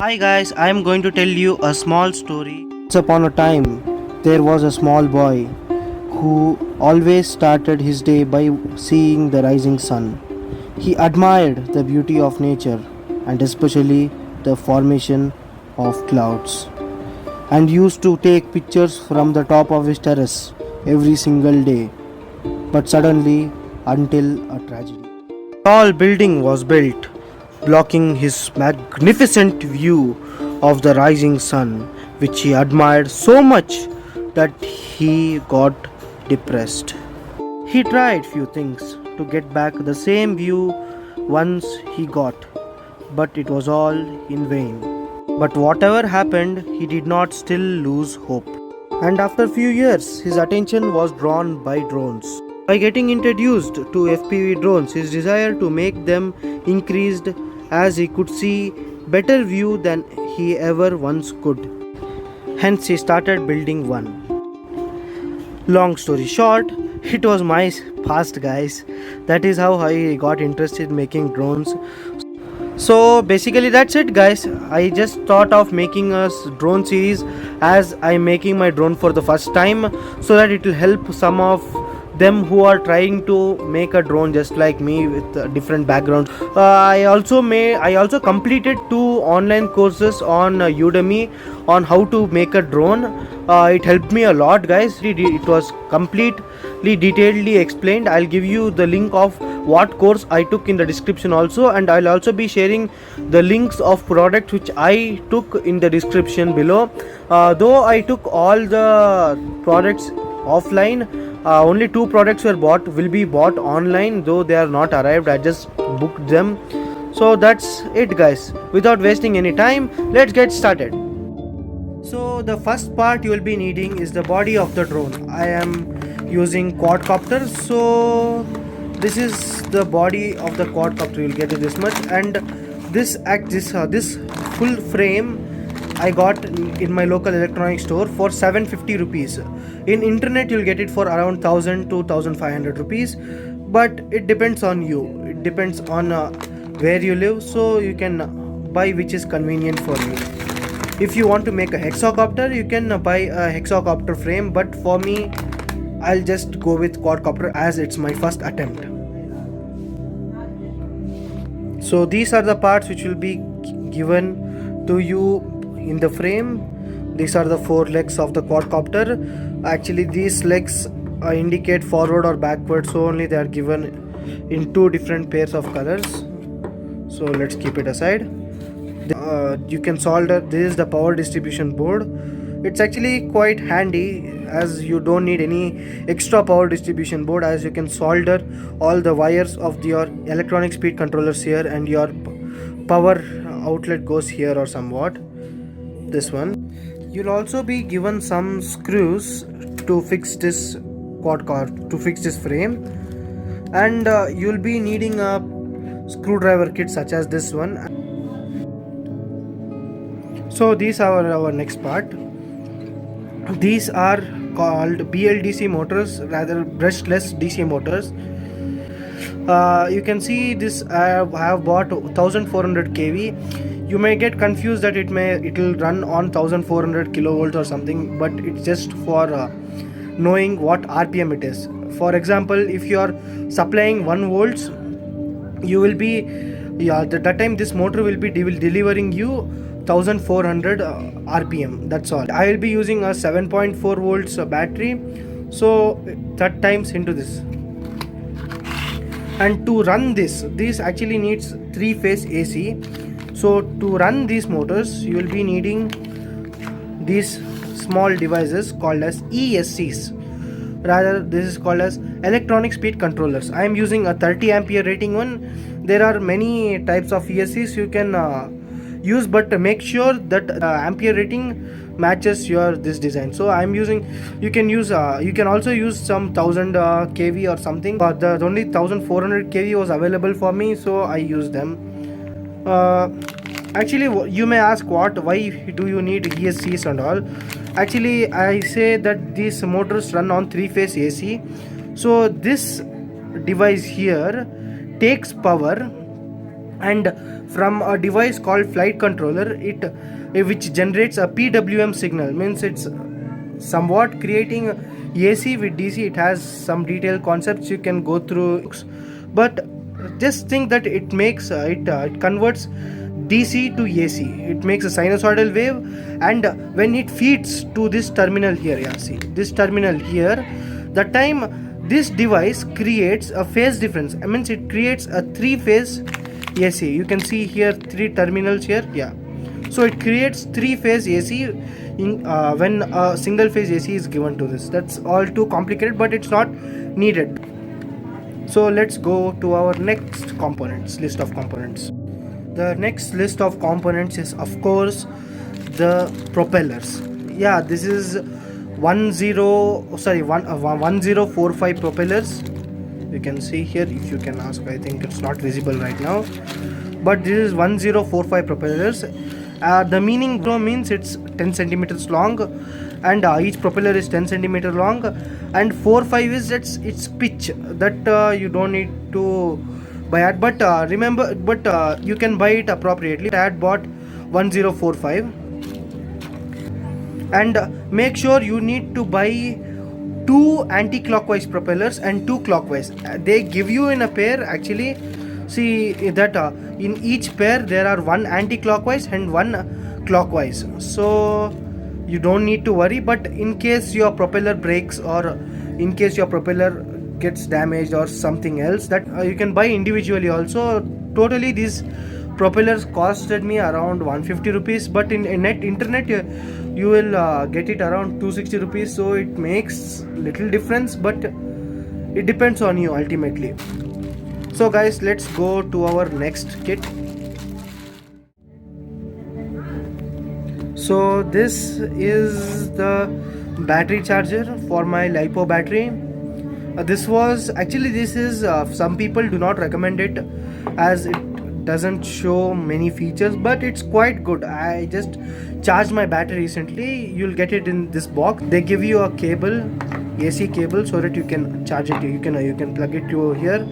Hi guys, I am going to tell you a small story. Once upon a time, there was a small boy who always started his day by seeing the rising sun. He admired the beauty of nature and especially the formation of clouds and used to take pictures from the top of his terrace every single day. But suddenly, until a tragedy. A tall building was built, blocking his magnificent view of the rising sun, which he admired so much that he got depressed. He tried few things to get back the same view once he got, but it was all in vain. But whatever happened, he did not still lose hope. And after few years, his attention was drawn by drones. By getting introduced to FPV drones, his desire to make them increased as he could see better view than he ever once could. Hence, he started building one. Long story short, it was my past, guys. That is how I got interested in making drones. So basically that's it, guys. I just thought of making a drone series as I'm making my drone for the first time, so that it will help some of them who are trying to make a drone just like me with different backgrounds. I also completed two online courses on Udemy on how to make a drone. It helped me a lot, guys. It was completely detailedly explained. I'll give you the link of what course I took in the description also, and I'll also be sharing the links of products which I took in the description below. Though I took all the products offline, only two products will be bought online, though they are not arrived. I just booked them. So that's it, guys. Without wasting any time, let's get started. So the first part you will be needing is the body of the drone. I am using quadcopter. So this is the body of the quadcopter. You will get it this much, and this full frame I got in my local electronics store for 750 rupees. In internet you'll get it for around 1000 to 1500 rupees, but it depends on you. It depends on where you live, so you can buy which is convenient for you. If you want to make a hexacopter, you can buy a hexacopter frame, but for me I'll just go with quadcopter as it's my first attempt. So these are the parts which will be given to you in the frame. These are the four legs of the quadcopter. Actually these legs indicate forward or backward, so only they are given in two different pairs of colors. So let's keep it aside. You can solder. This is the power distribution board. It's actually quite handy as you don't need any extra power distribution board, as you can solder all the wires of your electronic speed controllers here, and your power outlet goes here or somewhat. This one. You'll also be given some screws to fix this frame, and you'll be needing a screwdriver kit such as this one. So these are our next part. These are called BLDC motors, rather brushless DC motors. You can see this. I have bought 1400 kV. You may get confused that it will run on 1400 kilovolts or something, but it's just for knowing what RPM it is. For example, if you are supplying 1 volts, you will be that time this motor will be delivering you 1400 RPM. That's all. I will be using a 7.4 volts battery, so that times into this. And to run this actually needs 3-phase AC. So to run these motors, you will be needing these small devices called as ESCs. Rather, this is called as electronic speed controllers. I am using a 30 ampere rating one. There are many types of ESCs you can use, but make sure that ampere rating matches your this design. So I'm using, you can also use some 1000 kV or something, but the only 1400 kV was available for me, so I used them. Actually, you may ask why do you need ESCs and all. Actually, I say that these motors run on 3-phase AC. So this device here takes power and from a device called flight controller, which generates a PWM signal, means it's somewhat creating AC with DC. It has some detailed concepts you can go through, but just think that it makes it converts DC to AC. It makes a sinusoidal wave, and when it feeds to this terminal here, yeah, see this terminal here, the time this device creates a phase difference. I mean, it creates a three-phase AC. You can see here three terminals here, yeah. So it creates three-phase AC when a single-phase AC is given to this. That's all too complicated, but it's not needed. So let's go to our next list of components. The next list of components is of course the propellers. Yeah, this is 1045 propellers. You can see here, if you can ask, I think it's not visible right now, but this is 1045 propellers. The meaning means it's 10 centimeters long, and each propeller is 10 centimeter long, and 45 is its pitch that you don't need to buy it, but you can buy it appropriately. I had bought 1045, and make sure you need to buy two anti-clockwise propellers and two clockwise. They give you in a pair actually. See that in each pair there are one anti-clockwise and one clockwise, so you don't need to worry. But in case your propeller breaks, or in case your propeller gets damaged or something else, that you can buy individually also. Totally these propellers costed me around 150 rupees, but in internet you will get it around 260 rupees, so it makes little difference, but it depends on you ultimately. So guys, let's go to our next kit. So this is the battery charger for my LiPo battery. This is some people do not recommend it as it doesn't show many features, but it's quite good. I just charged my battery recently. You'll get it in this box. They give you a cable, AC cable, so that you can charge it. You can plug it to here.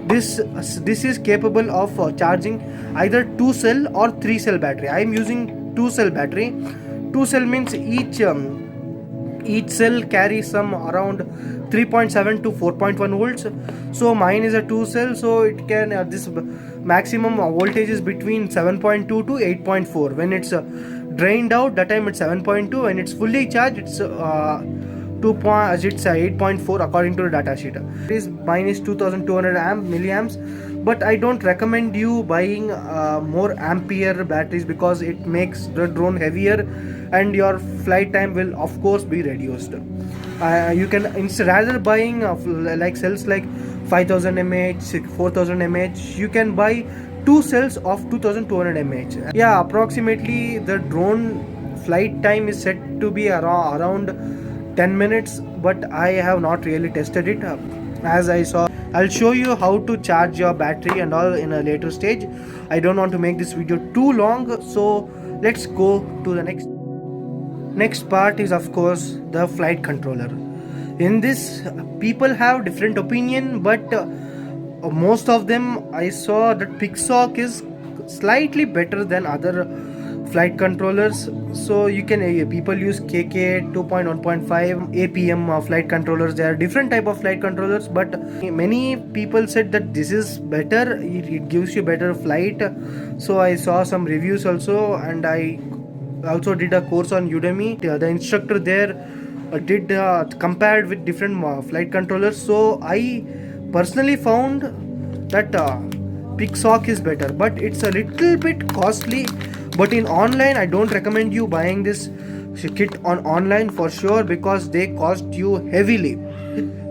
This is capable of charging either 2-cell or 3-cell battery. I am using 2-cell battery. 2-cell means each cell carries some around 3.7 to 4.1 volts. So mine is a 2-cell, so it can this maximum voltage is between 7.2 to 8.4. When it's drained out, that time it's 7.2. When it's fully charged, it's 8.4 according to the data sheet. Mine is 2200 milliamps, but I don't recommend you buying more ampere batteries because it makes the drone heavier and your flight time will of course be reduced. You can rather buying like cells like 5000 mAh, 4000 mAh, you can buy 2 cells of 2200 mAh. Yeah, approximately the drone flight time is set to be around 10 minutes, but I have not really tested it. As I saw, I'll show you how to charge your battery and all in a later stage. I don't want to make this video too long, so let's go to the next part is of course the flight controller. In this, people have different opinion, but most of them I saw that Pixhawk is slightly better than other flight controllers. So you can people use KK 2.1.5 APM flight controllers. There are different type of flight controllers, but many people said that this is better. It gives you better flight. So I saw some reviews also, and I also did a course on Udemy. The instructor there did compared with different flight controllers. So I personally found that Pixhawk is better, but it's a little bit costly. But in online, I don't recommend you buying this kit on online for sure, because they cost you heavily.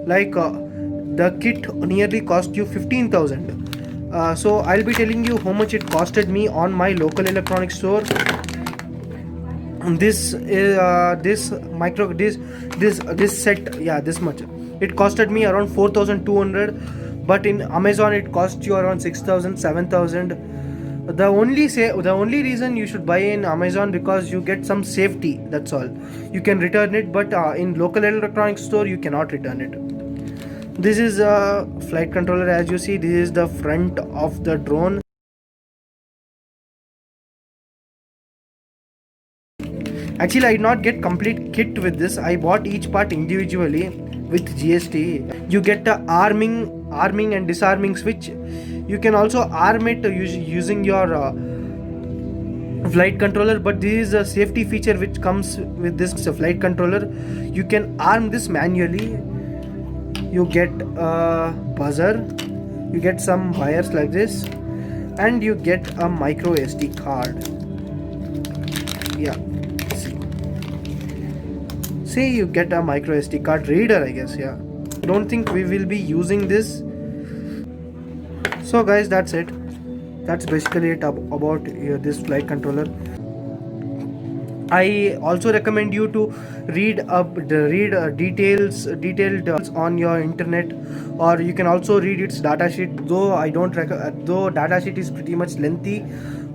Like the kit nearly cost you 15,000. So I'll be telling you how much it costed me on my local electronics store. This set, yeah, this much. It costed me around 4,200, but in Amazon it cost you around 6,000, 7,000. The only reason you should buy in Amazon because you get some safety. That's all. You can return it, but in local electronics store you cannot return it. This is a flight controller. As you see, this is the front of the drone. Actually, I did not get complete kit with this. I bought each part individually with GST. You get a arming and disarming switch. You can also arm it using your flight controller, but this is a safety feature which comes with this flight controller. You can arm this manually. You get a buzzer, you get some wires like this, and you get a micro SD card. Yeah, see, you get a micro SD card reader, I guess. Yeah, don't think we will be using this. So guys, that's it. That's basically it about this flight controller. I also recommend you to read detailed on your internet, or you can also read its data sheet. Though I don't though data sheet is pretty much lengthy,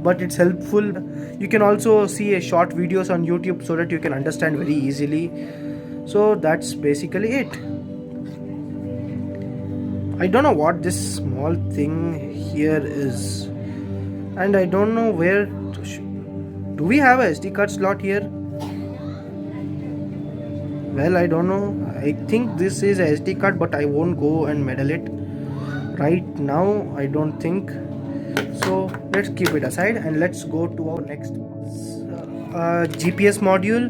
but it's helpful. You can also see a short videos on YouTube so that you can understand very easily. So that's basically it. I don't know what this small thing here is, and I don't know where to do we have a SD card slot here? Well, I don't know. I think this is a SD card, but I won't go and meddle it right now. I don't think so. Let's keep it aside and let's go to our next GPS module.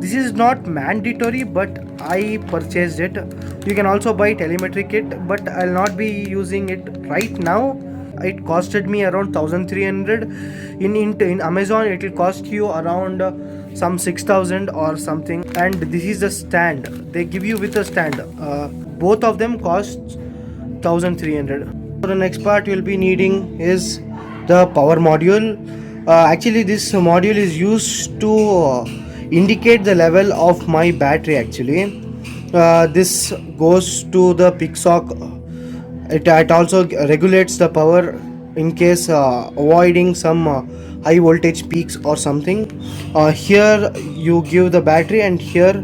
This is not mandatory, but I purchased it. You can also buy telemetry kit, but I'll not be using it right now. It costed me around 1300. In Amazon it will cost you around some 6000 or something. And this is the stand they give you with a stand. Both of them cost 1300. So the next part you'll be needing is the power module. Actually this module is used to indicate the level of my battery. Actually this goes to the PICSOC. It also regulates the power in case avoiding some high voltage peaks or something. Here you give the battery, and here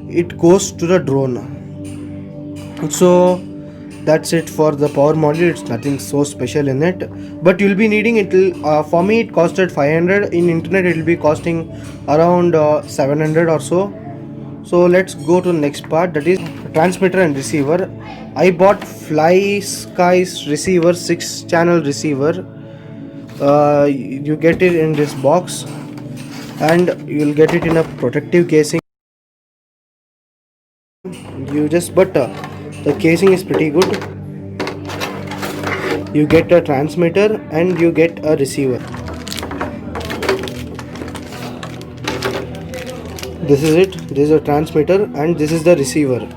it goes to the drone. So that's it for the power module. It's nothing so special in it, but you'll be needing it. For me it costed 500. In internet it will be costing around 700 or so. So let's go to the next part, that is transmitter and receiver. I bought FlySky's receiver, 6-channel receiver. You get it in this box, and you'll get it in a protective casing. The casing is pretty good. You get a transmitter and you get a receiver. This is it. This is a transmitter and this is the receiver.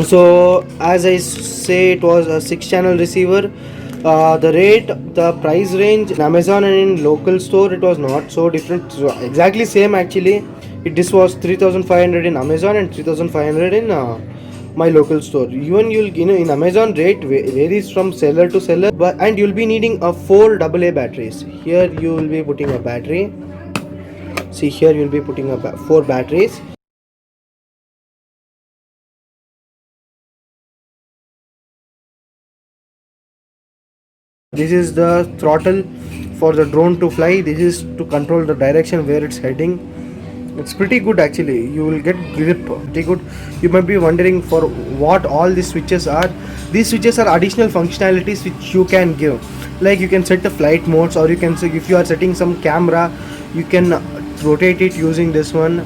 So as I say, it was a 6-channel receiver. The price range in Amazon and in local store, it was not so different. So exactly same actually. This was 3500 in Amazon and 3500 in my local store. Even in Amazon rate varies from seller to seller, and you'll be needing a 4 AA batteries. Here you will be putting a battery. See, here you will be putting up 4 batteries. This is the throttle for the drone to fly. This is to control the direction where it's heading. It's pretty good actually. You will get grip pretty good. You might be wondering for what all these switches are. These switches are additional functionalities which you can give. Like you can set the flight modes, or you can say if you are setting some camera, you can rotate it using this one.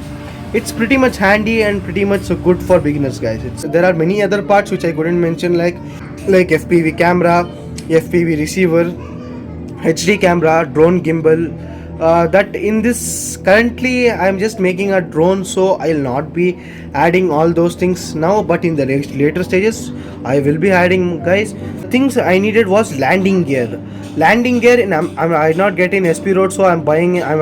It's pretty much handy and pretty much good for beginners, guys. There are many other parts which I couldn't mention, like FPV camera, FPV receiver, HD camera, drone gimbal. That in this currently I'm just making a drone, so I'll not be adding all those things now, but in the later stages I will be adding, guys. Things I needed was landing gear. I did not get in SP Road, so I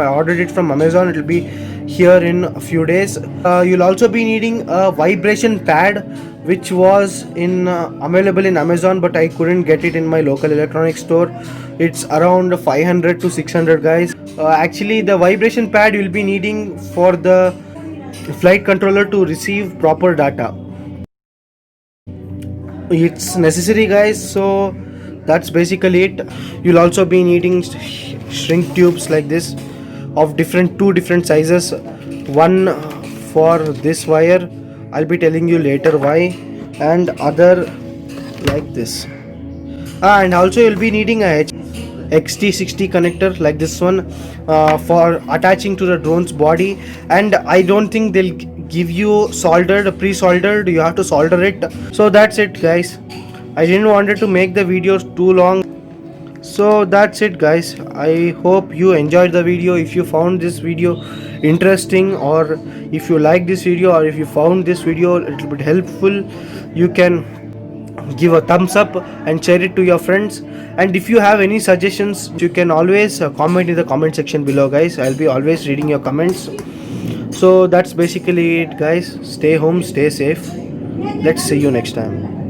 ordered it from Amazon. It will be here in a few days. You'll also be needing a vibration pad, which was available in Amazon, but I couldn't get it in my local electronics store. It's around 500 to 600, guys. Actually the vibration pad you'll be needing for the flight controller to receive proper data. It's necessary, guys. So that's basically it. You'll also be needing shrink tubes like this of two different sizes. One for this wire, I'll be telling you later why, and other like this. And also you'll be needing a XT60 connector like this one for attaching to the drone's body. And I don't think they'll give you pre-soldered, you have to solder it. So that's it guys, I didn't wanted to make the video too long. So that's it guys, I hope you enjoyed the video. If you found this video interesting, or if you like this video, or if you found this video a little bit helpful, you can give a thumbs up and share it to your friends. And if you have any suggestions, you can always comment in the comment section below guys, I'll be always reading your comments. So that's basically it guys, stay home, stay safe, let's see you next time.